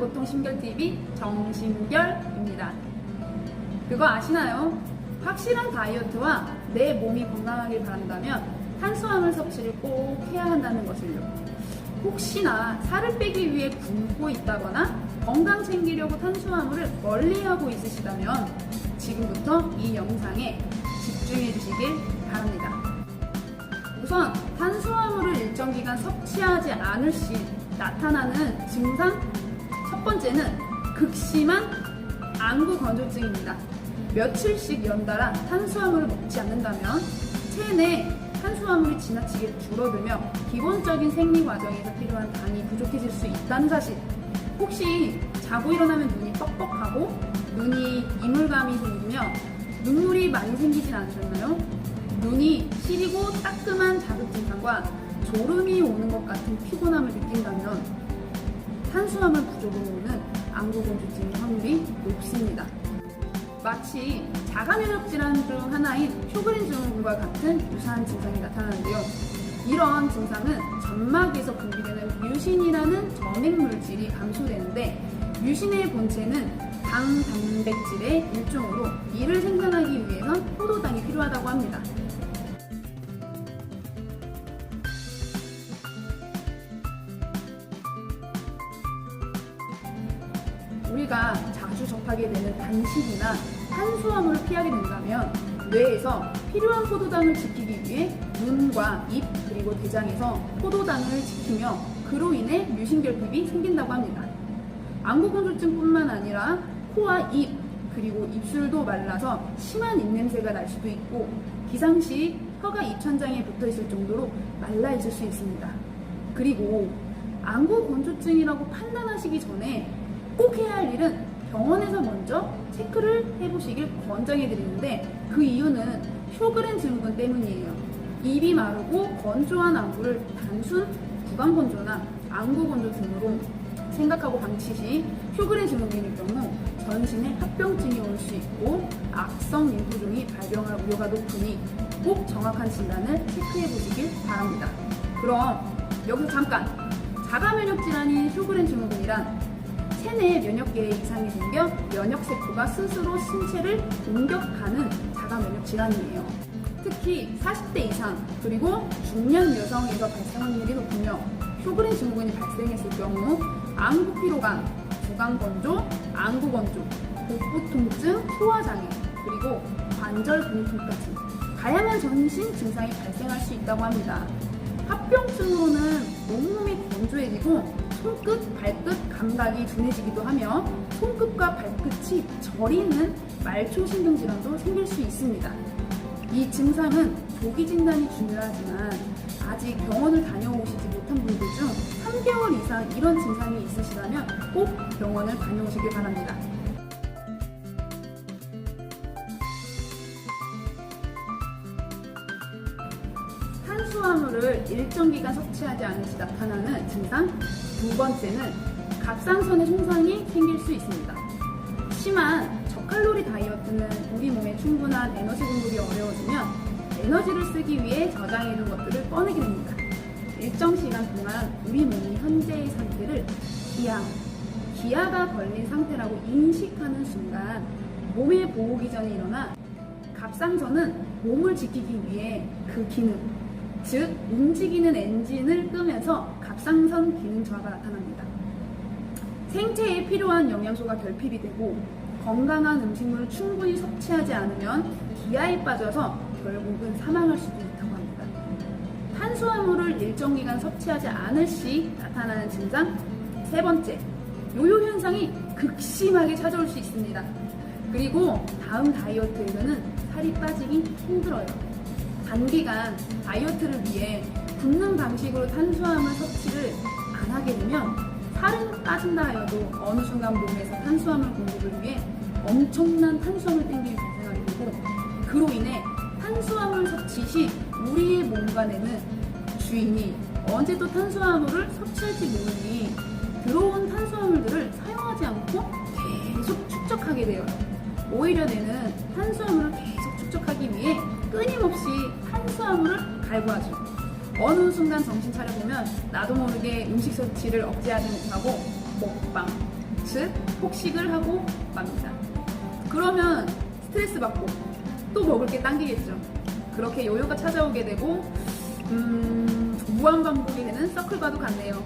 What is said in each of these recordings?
보통심결TV 정심결입니다. 그거 아시나요? 확실한 다이어트와 내 몸이 건강하길 바란다면 탄수화물 섭취를 꼭 해야 한다는 것을요. 혹시나 살을 빼기 위해 굶고 있다거나 건강 챙기려고 탄수화물을 멀리하고 있으시다면 지금부터 이 영상에 집중해 주시길 바랍니다. 우선 탄수화물을 일정 기간 섭취하지 않을 시 나타나는 증상 첫 번째는 극심한 안구 건조증입니다. 며칠씩 연달아 탄수화물을 먹지 않는다면 체내 탄수화물이 지나치게 줄어들며 기본적인 생리 과정에서 필요한 당이 부족해질 수 있다는 사실. 혹시 자고 일어나면 눈이 뻑뻑하고 눈이 이물감이 생기며 눈물이 많이 생기진 않으셨나요? 눈이 시리고 따끔한 자극 증상과 졸음이 오는 것 같은 피곤함을 느낀다면 탄수화물 부족으로 오는 안구 건조증의 확률이 높습니다. 마치 자가면역 질환 중 하나인 쇼그린 증후군과 같은 유사한 증상이 나타나는데요. 이러한 증상은 점막에서 분비되는 뮤신이라는 점액 물질이 감소되는데 뮤신의 본체는 당 단백질의 일종으로 이를 생산하기 위해선 포도당이 필요하다고 합니다. 우리가 자주 접하게 되는 단식이나 탄수화물을 피하게 된다면 뇌에서 필요한 포도당을 지키기 위해 눈과 입 그리고 대장에서 포도당을 지키며 그로 인해 뮤신결핍이 생긴다고 합니다. 안구 건조증뿐만 아니라 코와 입 그리고 입술도 말라서 심한 입냄새가 날 수도 있고 기상시 혀가 입천장에 붙어 있을 정도로 말라 있을 수 있습니다. 그리고 안구 건조증이라고 판단하시기 전에 꼭 해야 할 일은 병원에서 먼저 체크를 해보시길 권장해 드리는데 그 이유는 쇼그렌 증후군 때문이에요. 입이 마르고 건조한 안구를 단순 구강 건조나 안구 건조 등으로 생각하고 방치 시 쇼그렌 증후군일 경우 전신에 합병증이 올 수 있고 악성 림프종이 발병할 우려가 높으니 꼭 정확한 진단을 체크해 보시길 바랍니다. 그럼 여기서 잠깐! 자가면역 질환인 쇼그렌 증후군이란 체내에 면역계에 이상이 생겨 면역세포가 스스로 신체를 공격하는 자가면역 질환이에요. 특히 40대 이상 그리고 중년 여성에서 발생 확률이 높으며 쇼그렌 증후군이 발생했을 경우 안구 피로감, 구강 건조, 안구 건조, 복부 통증, 소화장애, 그리고 관절 근육통까지 다양한 전신 증상이 발생할 수 있다고 합니다. 합병증으로는 온몸이 건조해지고 손끝, 발끝 감각이 둔해지기도 하며 손끝과 발끝이 저리는 말초신경 질환도 생길 수 있습니다. 이 증상은 조기 진단이 중요하지만 아직 병원을 다녀오시지 못한 분들 중 3개월 이상 이런 증상이 있으시다면 꼭 병원을 다녀오시길 바랍니다. 탄수화물을 일정 기간 섭취하지 않은 시 나타나는 증상 두 번째는 갑상선의 손상이 생길 수 있습니다. 심한 저칼로리 다이어트는 우리 몸에 충분한 에너지 공급이 어려워지면 에너지를 쓰기 위해 저장해둔 것들을 꺼내게 됩니다. 일정 시간 동안 우리 몸이 현재의 상태를 기아가 걸린 상태라고 인식하는 순간 몸의 보호기전이 일어나 갑상선은 몸을 지키기 위해 그 기능, 즉 움직이는 엔진을 끄면서 갑상선 기능 저하가 나타납니다. 생체에 필요한 영양소가 결핍이 되고 건강한 음식물을 충분히 섭취하지 않으면 기아에 빠져서 결국은 사망할 수도 있다고 합니다. 탄수화물을 일정 기간 섭취하지 않을 시 나타나는 증상 세 번째, 요요 현상이 극심하게 찾아올 수 있습니다. 그리고 다음 다이어트에서는 살이 빠지기 힘들어요. 단기간 다이어트를 위해 굶는 방식으로 탄수화물 섭취를 안 하게 되면 살은 빠진다 하여도 어느 순간 몸에서 탄수화물 공급을 위해 엄청난 탄수화물 땡김이 발생하게 되고 그로 인해 탄수화물 섭취 시 우리의 몸간에는 주인이 언제 또 탄수화물을 섭취할지 모르니 들어온 탄수화물들을 사용하지 않고 계속 축적하게 돼요. 오히려 뇌는 탄수화물을 계속 축적하기 위해 끊임없이 탄수화물을 갈구하죠. 어느 순간 정신 차려보면 나도 모르게 음식 섭취를 억제하지 못하고 먹방, 즉 폭식을 하고 맙니다. 그러면 스트레스 받고 또 먹을 게 당기겠죠. 그렇게 요요가 찾아오게 되고 무한반복이 되는 서클과도 같네요.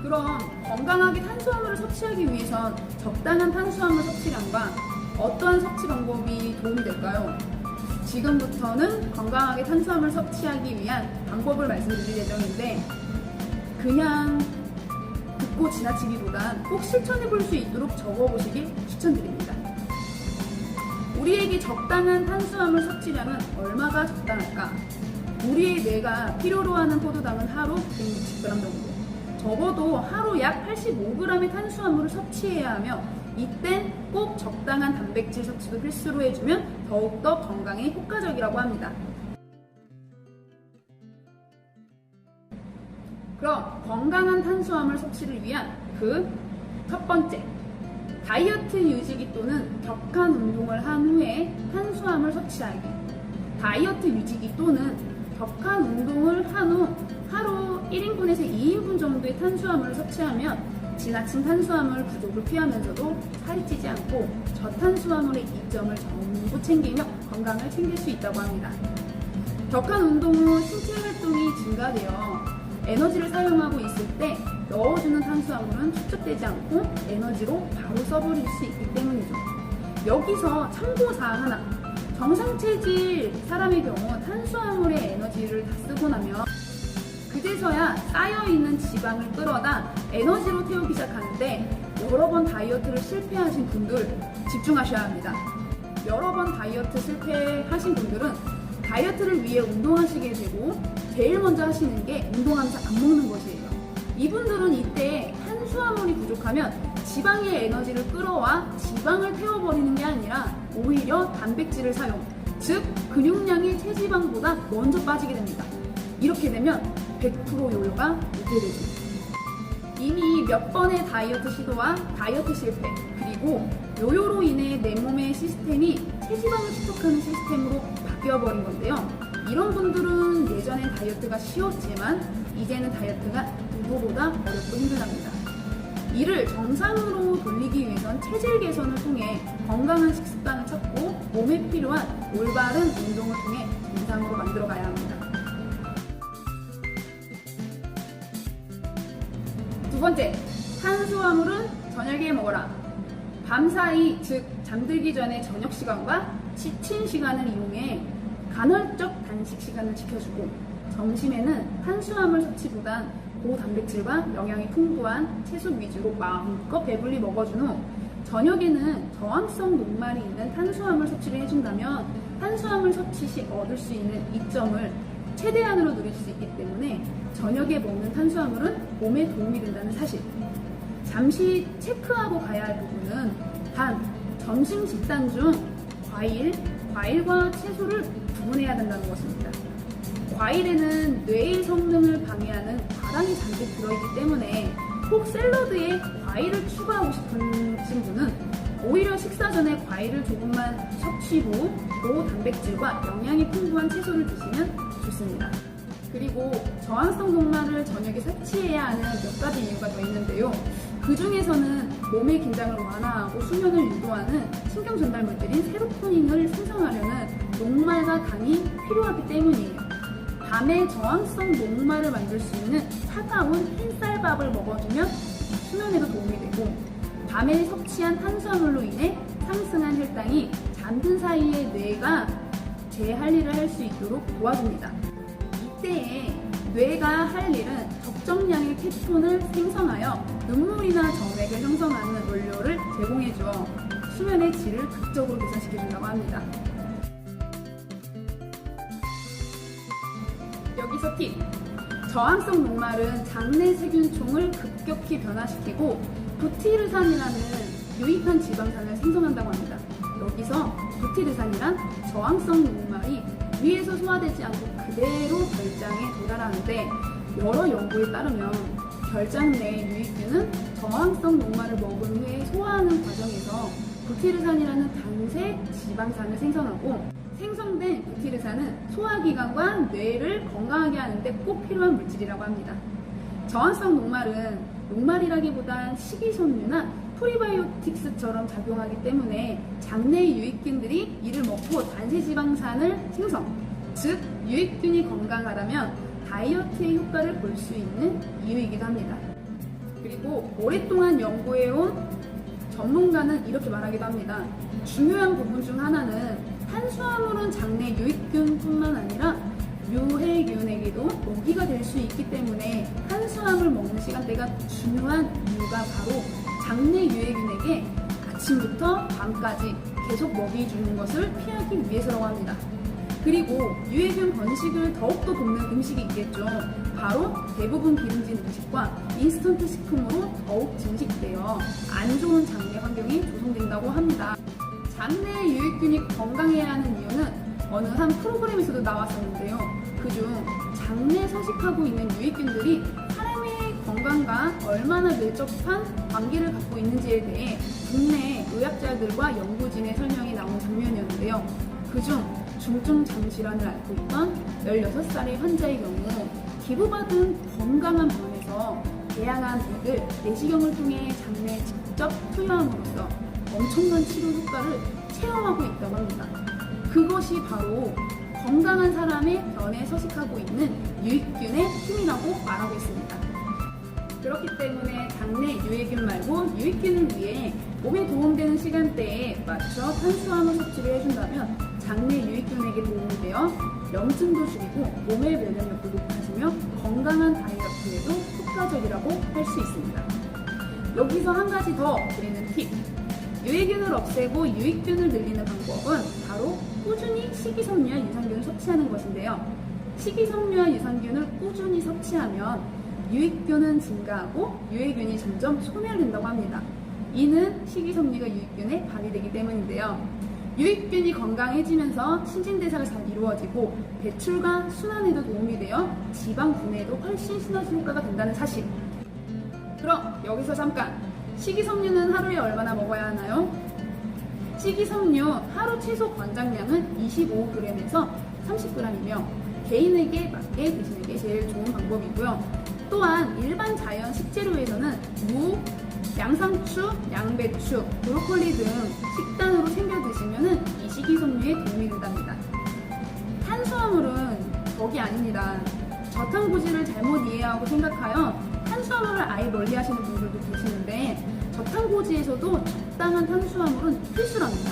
그럼 건강하게 탄수화물을 섭취하기 위해선 적당한 탄수화물 섭취량과 어떠한 섭취 방법이 도움이 될까요? 지금부터는 건강하게 탄수화물 섭취하기 위한 방법을 말씀드릴 예정인데 그냥 듣고 지나치기보단 꼭 실천해 볼 수 있도록 적어보시길 추천드립니다. 우리에게 적당한 탄수화물 섭취량은 얼마가 적당할까? 우리의 뇌가 필요로 하는 포도당은 하루 160g 정도. 적어도 하루 약 85g의 탄수화물을 섭취해야 하며 이땐 꼭 적당한 단백질 섭취도 필수로 해주면 더욱더 건강에 효과적이라고 합니다. 그럼 건강한 탄수화물 섭취를 위한 그 첫 번째, 다이어트 유지기 또는 격한 운동을 한 후에 탄수화물 섭취하기. 다이어트 유지기 또는 격한 운동을 한 후 하루 1인분에서 2인분 정도의 탄수화물을 섭취하면 지나친 탄수화물 부족을 피하면서도 살이 찌지 않고 저탄수화물의 이점을 전부 챙기며 건강을 챙길 수 있다고 합니다. 격한 운동 후 신체 활동이 증가되어 에너지를 사용하고 있을 때 넣어주는 탄수화물은 축적되지 않고 에너지로 바로 써버릴 수 있기 때문이죠. 여기서 참고사항 하나. 정상 체질 사람의 경우 탄수화물의 에너지를 다 쓰고 나면 그제서야 쌓여있는 지방을 끌어다 에너지로 태우기 시작하는데 여러 번 다이어트를 실패하신 분들 집중하셔야 합니다. 여러 번 다이어트 실패하신 분들은 다이어트를 위해 운동하시게 되고 제일 먼저 하시는 게 운동하면서 안 먹는 것이에요. 이분들은 이때 탄수화물이 부족하면 지방의 에너지를 끌어와 지방을 태워버리는 게 아니라 오히려 단백질을 사용, 즉 근육량이 체지방보다 먼저 빠지게 됩니다. 이렇게 되면 100% 요요가 오게 되죠. 이미 몇 번의 다이어트 시도와 다이어트 실패, 그리고 요요로 인해 내 몸의 시스템이 체지방을 축적하는 시스템으로 바뀌어버린 건데요. 이런 분들은 예전엔 다이어트가 쉬웠지만 이제는 다이어트가 누구보다 어렵고 힘들답니다. 이를 정상으로 돌리기 위해선 체질 개선을 통해 건강한 식습관을 찾고 몸에 필요한 올바른 운동을 통해 정상으로 만들어가야 합니다. 두 번째, 탄수화물은 저녁에 먹어라. 밤사이, 즉 잠들기 전에 저녁 시간과 지친 시간을 이용해 간헐적 단식 시간을 지켜주고 점심에는 탄수화물 섭취보단 고단백질과 영양이 풍부한 채소 위주로 마음껏 배불리 먹어준 후 저녁에는 저항성 녹말이 있는 탄수화물 섭취를 해준다면 탄수화물 섭취 시 얻을 수 있는 이점을 최대한으로 누릴 수 있기 때문에 저녁에 먹는 탄수화물은 몸에 도움이 된다는 사실. 잠시 체크하고 가야 할 부분은 단 점심 식단 중 과일과 채소를 구분해야 된다는 것입니다. 과일에는 뇌의 성능을 방해하는 과당이 잔뜩 들어있기 때문에 꼭 샐러드에 과일을 추가하고 싶으신 분은 오히려 식사 전에 과일을 조금만 섭취 후 고단백질과 영양이 풍부한 채소를 드시면 좋습니다. 그리고 저항성 녹말을 저녁에 섭취해야 하는 몇 가지 이유가 더 있는데요. 그 중에서는 몸의 긴장을 완화하고 수면을 유도하는 신경 전달물질인 세로토닌을 생성하려는 녹말과 당이 필요하기 때문이에요. 밤에 저항성 녹말을 만들 수 있는 차가운 흰쌀밥을 먹어주면 수면에도 도움이 되고 밤에 섭취한 탄수화물로 인해 상승한 혈당이 잠든 사이에 뇌가 제 할 일을 할 수 있도록 도와줍니다. 이때에 뇌가 할 일은 적정량의 케톤을 생성하여 눈물이나 정맥을 형성하는 원료를 제공해주어 수면의 질을 극적으로 개선시켜준다고 합니다. 여기서 팁! 저항성 녹말은 장내 세균총을 급격히 변화시키고 부티르산이라는 유익한 지방산을 생성한다고 합니다. 여기서 부티르산이란 저항성 녹말이 위에서 소화되지 않고 그대로 결장에 도달하는데 여러 연구에 따르면 결장 내 유익균은 저항성 녹말을 먹은 후에 소화하는 과정에서 부티르산이라는 단색 지방산을 생성하고 생성된 부티르산은 소화기관과 뇌를 건강하게 하는데 꼭 필요한 물질이라고 합니다. 저항성 녹말은 녹말이라기보단 식이섬유나 프리바이오틱스처럼 작용하기 때문에 장내 유익균들이 이를 먹고 단세지방산을 생성, 즉 유익균이 건강하다면 다이어트의 효과를 볼 수 있는 이유이기도 합니다. 그리고 오랫동안 연구해온 전문가는 이렇게 말하기도 합니다. 중요한 부분 중 하나는 탄수화물은 장내 유익균뿐만 아니라 유해균에게도 먹이가 될 수 있기 때문에 탄수화물 먹는 시간대가 중요한 이유가 바로 장내 유해균에게 아침부터 밤까지 계속 먹이 주는 것을 피하기 위해서라고 합니다. 그리고 유해균 번식을 더욱더 돕는 음식이 있겠죠. 바로 대부분 기름진 음식과 인스턴트 식품으로 더욱 증식되어 안 좋은 장내 환경이 조성된다고 합니다. 장내 유익균이 건강해야 하는 이유는 어느 한 프로그램에서도 나왔었는데요. 그중 장내 서식하고 있는 유익균들이 사람의 건강과 얼마나 밀접한 관계를 갖고 있는지에 대해 국내 의학자들과 연구진의 설명이 나온 장면이었는데요. 그중 중증 장질환을 앓고 있던 16살의 환자의 경우 기부받은 건강한 병원에서 다양한 백을 내시경을 통해 장내에 직접 투여함으로써 엄청난 치료 효과를 체험하고 있다고 합니다. 그것이 바로 건강한 사람의 변에 서식하고 있는 유익균의 힘이라고 말하고 있습니다. 그렇기 때문에 장내 유해균 말고 유익균을 위해 몸에 도움되는 시간대에 맞춰 탄수화물 섭취를 해준다면 장내 유익균에게 도움이 되어 염증도 줄이고 몸의 면역력도 높아지며 건강한 다이어트에도 효과적이라고 할 수 있습니다. 여기서 한 가지 더 드리는 팁. 유해균을 없애고 유익균을 늘리는 방법은 바로 꾸준히 식이섬유와 유산균을 섭취하는 것인데요. 식이섬유와 유산균을 꾸준히 섭취하면 유익균은 증가하고 유해균이 점점 소멸된다고 합니다. 이는 식이섬유가 유익균에 발휘되기 때문인데요. 유익균이 건강해지면서 신진대사가 잘 이루어지고 배출과 순환에도 도움이 되어 지방 분해에도 훨씬 시너지 효과가 된다는 사실. 그럼 여기서 잠깐! 식이섬유는 하루에 얼마나 먹어야 하나요? 식이섬유 하루 최소 권장량은 25g에서 30g이며 개인에게 맞게 드시는 게 제일 좋은 방법이고요. 또한 일반 자연 식재료에서는 무, 양상추, 양배추, 브로콜리 등 식단으로 챙겨 드시면 이 식이섬유에 도움이 된답니다. 탄수화물은 덕이 아닙니다. 저탄고지를 잘못 이해하고 생각하여 탄수화물을 아예 멀리 하시는 분들도 계시는데 저탄고지에서도 적당한 탄수화물은 필수랍니다.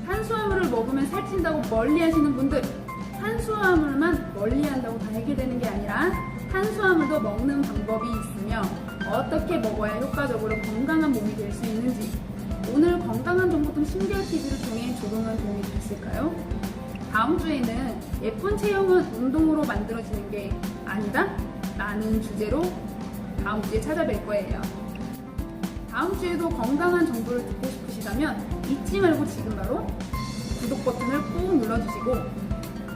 탄수화물을 먹으면 살찐다고 멀리 하시는 분들, 탄수화물만 멀리 한다고 다 해결되는 게 아니라 탄수화물도 먹는 방법이 있으며 어떻게 먹어야 효과적으로 건강한 몸이 될 수 있는지 오늘 건강한 정보 등 신기한 팁을 통해 조금은 도움이 되셨을까요? 다음 주에는 예쁜 체형은 운동으로 만들어지는 게 아니다? 라는 주제로 다음 주에 찾아뵐 거예요. 다음 주에도 건강한 정보를 듣고 싶으시다면 잊지 말고 지금 바로 구독 버튼을 꾹 눌러주시고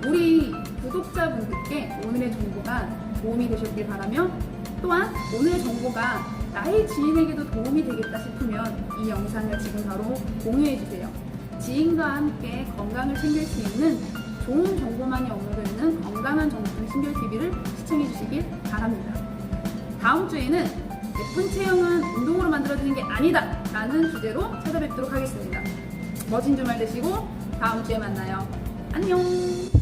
우리 구독자분들께 오늘의 정보가 도움이 되셨길 바라며 또한 오늘의 정보가 나의 지인에게도 도움이 되겠다 싶으면 이 영상을 지금 바로 공유해주세요. 지인과 함께 건강을 챙길 수 있는 좋은 정보만이 업로드 있는 건강한 정보통 신별TV를 시청해주시길 바랍니다. 다음 주에는 예쁜 체형은 운동으로 만들어지는 게 아니다 라는 주제로 찾아뵙도록 하겠습니다. 멋진 주말 되시고 다음 주에 만나요. 안녕.